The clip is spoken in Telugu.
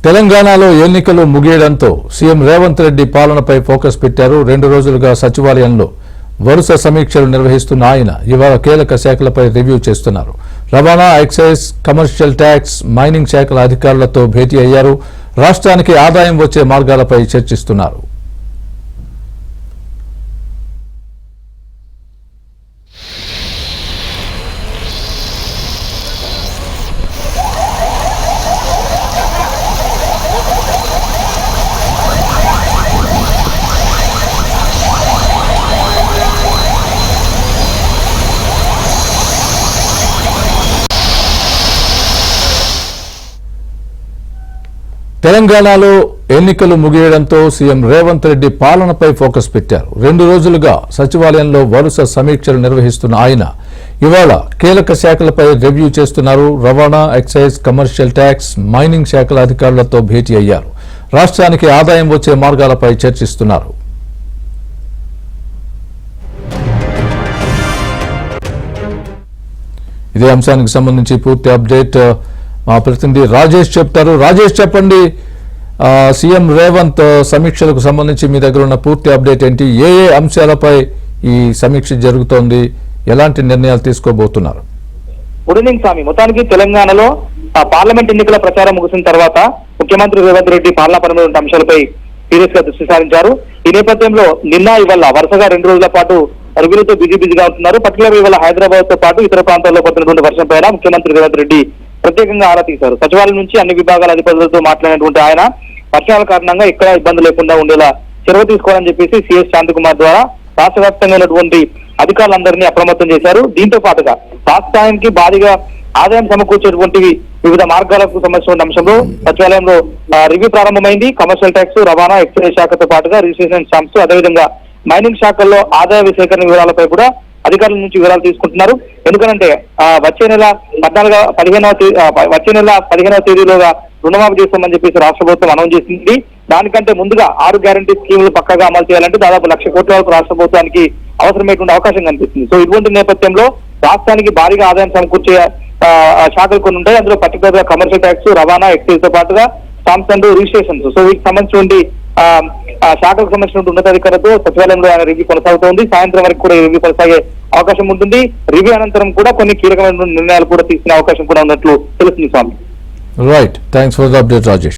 తెలంగాణలో ఎన్నికలు ముగియడంతో సీఎం రేవంత్ రెడ్డి పాలనపై ఫోకస్ పెట్టారు. 2 రోజులుగా సచివాలయంలో వరుస సమీక్షలు నిర్వహిస్తున్న ఆయన ఇవాళ కీలక శాఖలపై రివ్యూ చేస్తున్నారు. రవాణా, ఎక్సైజ్, కమర్షియల్ ట్యాక్స్, మైనింగ్ శాఖల అధికారులతో భేటీ అయ్యారు. రాష్ట్రానికి ఆదాయం వచ్చే మార్గాలపై చర్చిస్తున్నారు. తెలంగాణలో ఎన్నికలు ముగియడంతో సీఎం రేవంత్ రెడ్డి పాలనపై ఫోకస్ పెట్టారు. 2 రోజులుగా సచివాలయంలో వరుస సమీక్షలు నిర్వహిస్తున్న ఆయన ఇవాళ కీలక శాఖలపై రివ్యూ చేస్తున్నారు. రవాణా, ఎక్సైజ్, కమర్షియల్ ట్యాక్స్, మైనింగ్ శాఖల అధికారులతో భేటీ అయ్యారు. రాష్ట్రానికి ఆదాయం వచ్చే మార్గాలపై చర్చిస్తున్నారు. ఇదే అంశానికి సంబంధించి పూర్తి అప్డేట్ మా ప్రతినిధి రాజేష్ చెప్తారు. రాజేష్, చెప్పండి, సీఎం రేవంత్ సమీక్షలకు సంబంధించి మీ దగ్గర ఉన్న పూర్తి అప్డేట్ ఏంటి? ఏ అంశాలపై ఈ సమీక్ష జరుగుతోంది? ఎలాంటి నిర్ణయాలు తీసుకోబోతున్నారు? గుడ్ ఈవినింగ్ స్వామి. మొత్తానికి తెలంగాణలో పార్లమెంట్ ఎన్నికల ప్రచారం ముగిసిన తర్వాత ముఖ్యమంత్రి రేవంత్ రెడ్డి పాలనాపరమైన అంశాలపై సీరియస్ గా దృష్టి సారించారు. ఈ నేపథ్యంలో నిన్న ఇవాళ వరుసగా 2 రోజుల పాటు రివ్యూలతో బిజీగా ఉంటున్నారు. పర్టికులర్ ఇవాళ హైదరాబాద్ తో పాటు ఇతర ప్రాంతాల్లో పడుతున్నటువంటి వర్షం పైన ముఖ్యమంత్రి రేవంత్ రెడ్డి ప్రత్యేకంగా ఆరా తీశారు. సచివాలయం నుంచి అన్ని విభాగాల అధికారులతో మాట్లాడినటువంటి ఆయన వర్షాల కారణంగా ఎక్కడా ఇబ్బంది లేకుండా ఉండేలా చొరవ తీసుకోవాలని చెప్పేసి సిఎస్ శాంతికుమార్ ద్వారా రాష్ట్ర వ్యాప్తంగా ఉన్నటువంటి అధికారులందరినీ అప్రమత్తం చేశారు. దీంతో పాటుగా రాష్ట్రానికి భారీగా ఆదాయం సమకూర్చేటువంటి వివిధ మార్గాలకు సంబంధించిన అంశంలో సచివాలయంలో రివ్యూ ప్రారంభమైంది. కమర్షియల్ ట్యాక్స్, రవాణా, ఎక్సైజ్ శాఖతో పాటుగా రిజిస్ట్రేషన్ స్టాంప్స్, అదేవిధంగా మైనింగ్ శాఖల్లో ఆదాయ సేకరణ వివరాలపై కూడా అధికారుల నుంచి వివరాలు తీసుకుంటున్నారు. ఎందుకంటే వచ్చే నెల 15వ తేదీలోగా రుణమాఫీ చేస్తామని చెప్పేసి రాష్ట్ర ప్రభుత్వం అనౌన్స్ చేసింది. దానికంటే ముందుగా 6 గ్యారంటీ స్కీములు పక్కగా అమలు చేయాలంటే దాదాపు 1,00,000 కోట్ల వరకు రాష్ట్ర ప్రభుత్వానికి అవసరమైనటువంటి అవకాశం కనిపిస్తుంది. సో ఇటువంటి నేపథ్యంలో రాష్ట్రానికి భారీగా ఆదాయం సమకూర్చే శాఖలు కొన్ని ఉంటాయి. అందులో పర్టికులర్ గా కమర్షియల్ ట్యాక్స్, రవాణా, ఎక్సైజ్ తో పాటుగా స్టాంప్స్ అండ్ రిజిస్ట్రేషన్స్. సో వీటికి సంబంధించినటువంటి శాఖకు సంబంధించిన ఉన్నతాధికారులతో సచివాలయంలో ఆయన రివ్యూ కొనసాగుతోంది. సాయంత్రం వరకు కూడా రివ్యూ కొనసాగే అవకాశం ఉంటుంది. రివ్యూ అనంతరం కూడా కొన్ని కీలకమైన నిర్ణయాలు కూడా తీసుకునే అవకాశం కూడా ఉన్నట్లు తెలుస్తుంది Swami. Right, thanks for the update Rajesh.